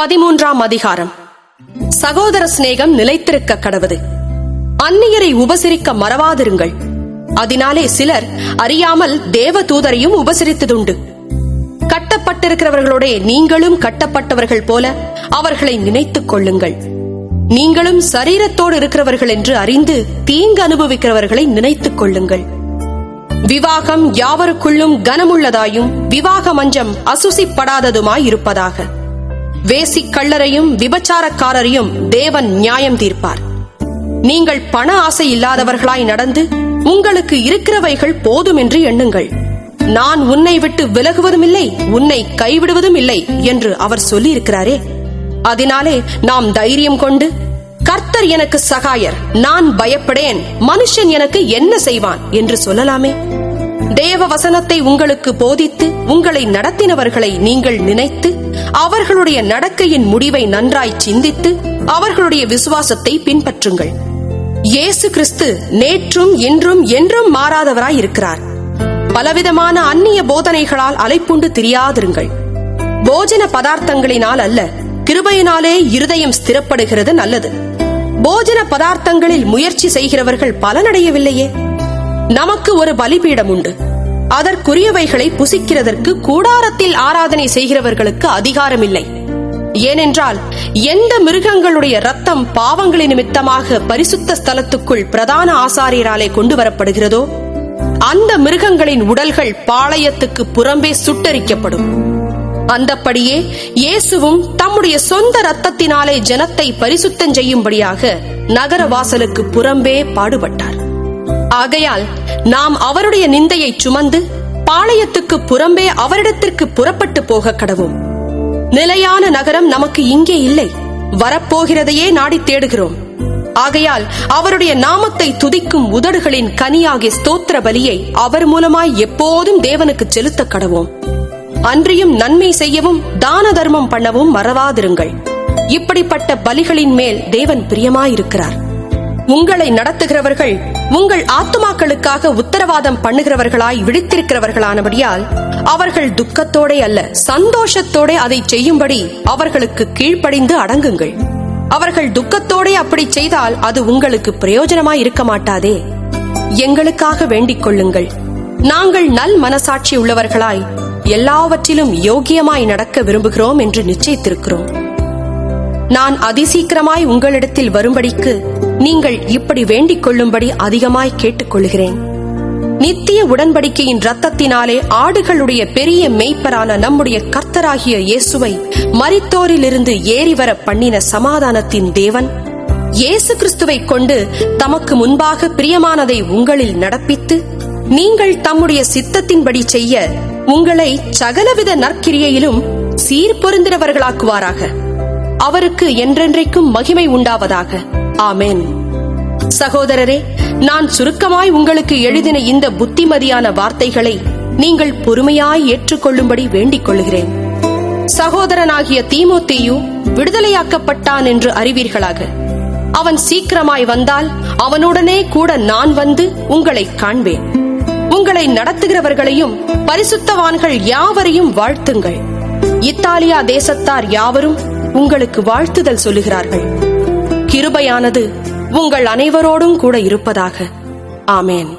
13ஆம் அதிகாரம். சகோதர சிநேகம் நிலைத்திருக்க கடவது. அந்நியரை உபசரிக்க மறவாதிருங்கள். அதனாலே சிலர் அறியாமல் தேவ தூதரையும் உபசரித்ததுண்டு. கட்டப்பட்டிருக்கிறவர்களோட நீங்களும் கட்டப்பட்டவர்கள் போல அவர்களை நினைத்துக் கொள்ளுங்கள். நீங்களும் சரீரத்தோடு இருக்கிறவர்கள் என்று அறிந்து தீங்கு அனுபவிக்கிறவர்களை நினைத்துக் கொள்ளுங்கள். விவாகம் யாவருக்குள்ளும் கனமுள்ளதாயும் விவாக மஞ்சம் அசுசிப்படாததுமாய் இருப்பதாக. வேசி கள்ளரையும் விபச்சாரக்காரரையும் தேவன் நியாயம் தீர்ப்பார். நீங்கள் பண ஆசை இல்லாதவர்களாய் நடந்து உங்களுக்கு இருக்கிறவைகள் போதும் என்று எண்ணுங்கள். நான் உன்னை விட்டு விலகுவதும் இல்லை, உன்னை கைவிடுவதும் இல்லை என்று அவர் சொல்லியிருக்கிறாரே. அதனாலே நாம் தைரியம் கொண்டு, கர்த்தர் எனக்கு சகாயர், நான் பயப்படேன், மனுஷன் எனக்கு என்ன செய்வான் என்று சொல்லலாமே. தேவ வசனத்தை உங்களுக்கு போதித்து உங்களை நடத்தினவர்களை நீங்கள் நினைத்து அவர்களுடைய நடக்கையின் முடிவை நன்றாய் சிந்தித்து அவர்களுடைய விசுவாசத்தை பின்பற்றுங்கள். இயேசு கிறிஸ்து நேற்றும் இன்றும் என்றும் மாறாதவராய் இருக்கிறார். பலவிதமான அந்நிய போதனைகளால் அலைப்புண்டு திரியாதிருங்கள். போஜன பதார்த்தங்களினால் அல்ல, கிருபையினாலே இருதயம் ஸ்திரப்படுகிறது நல்லது. போஜன பதார்த்தங்களில் முயற்சி செய்கிறவர்கள் பலனடையவில்லையே. நமக்கு ஒரு பலிபீடம் உண்டு, அதற்குரியவைகளை புசிக்கிறதற்கு கூடாரத்தில் ஆராதனை செய்கிறவர்களுக்கு அதிகாரம் இல்லை. ஏனென்றால் எந்த மிருகங்களுடைய இரத்தம் பாவங்களின் நிமித்தமாக பரிசுத்த ஸ்தலத்துக்குள் பிரதான ஆசாரியராலே கொண்டு வரப்படுகிறதோ அந்த மிருகங்களின் உடல்கள் பாளையத்துக்கு புறம்பே சுட்டரிக்கப்படும். அந்தப்படியே இயேசுவும் தம்முடைய சொந்த இரத்தத்தினாலே ஜனத்தை பரிசுத்தம் செய்யும்படியாக நகர வாசலுக்கு புறம்பே பாடுபட்டார். ஆகையால் நாம் அவருடைய நிந்தையை சுமந்து பாளையத்துக்கு புறம்பே அவரிடத்திற்கு புறப்பட்டு போக கடவோம். நிலையான நகரம் நமக்கு இங்கே இல்லை, வரப்போகிறதையே நாடி தேடுகிறோம். ஆகையால் அவருடைய நாமத்தை துதிக்கும் உதடுகளின் கனியாகிய ஸ்தோத்திர பலியை அவர் மூலமாய் எப்போதும் தேவனுக்கு செலுத்த கடவோம். அன்றியும் நன்மை செய்யவும் தான தர்மம் பண்ணவும் மறவாதிருங்கள். இப்படிப்பட்ட பலிகளின் மேல் தேவன் பிரியமாயிருக்கிறார். உங்களை நடத்துகிறவர்கள் உங்கள் ஆத்துமாக்களுக்காக உத்தரவாதம் பண்ணுகிறவர்களாய் விழித்திருக்கிறவர்களானபடியால் அவர்கள் துக்கத்தோடே அல்ல, சந்தோஷத்தோடே அதை செய்யும்படி அவர்களுக்கு கீழ்ப்படிந்து அடங்குங்கள். அவர்கள் துக்கத்தோடே அப்படி செய்தால் அது உங்களுக்கு பிரயோஜனமாய் இருக்க மாட்டாதே. எங்களுக்காக வேண்டிக் கொள்ளுங்கள். நாங்கள் நல் மனசாட்சி உள்ளவர்களாய் எல்லாவற்றிலும் யோக்கியமாய் நடக்க விரும்புகிறோம் என்று நிச்சயித்திருக்கிறோம். நான் அதிசீக்கிரமாய் உங்களிடத்தில் வரும்படிக்கு நீங்கள் இப்படி வேண்டிக் கொள்ளும்படி அதிகமாய் கேட்டுக்கொள்கிறேன். நித்திய உடன்படிக்கையின் இரத்தத்தினாலே ஆடுகளுடைய பெரிய மேய்ப்பரான நம்முடைய கர்த்தராகிய இயேசுவை மரித்தோரிலிருந்து ஏறிவர பண்ணின சமாதானத்தின் தேவன் இயேசு கிறிஸ்துவை கொண்டு தமக்கு முன்பாக பிரியமானதை உங்களில் நடப்பித்து நீங்கள் தம்முடைய சித்தத்தின்படி செய்ய உங்களை சகலவித நற்கிரியையிலும் சீர்பொருந்தினவர்களாக்குவாராக. அவருக்கு என்றென்றைக்கும் மகிமை உண்டாவதாக. ஆமென். சகோதரரே, நான் சுருக்கமாய் உங்களுக்கு எழுதின இந்த புத்திமதியான வார்த்தைகளை நீங்கள் பொறுமையாய் ஏற்றுக்கொள்ளும்படி வேண்டிக் கொள்கிறேன். சகோதரனாகிய தீமோத்தேயு விடுதலையாக்கப்பட்டான் என்று அறிவீர்களாக. அவன் சீக்கிரமாய் வந்தால் அவனுடனே கூட நான் வந்து உங்களை காண்பேன். உங்களை நடத்துகிறவர்களையும் பரிசுத்தவான்கள் யாவரையும் வாழ்த்துங்கள். இத்தாலியா தேசத்தார் யாவரும் உங்களுக்கு வாழ்த்துதல் சொல்லுகிறார்கள். கிருபையானது உங்கள் அனைவரோடும் கூட இருப்பதாக. ஆமென்.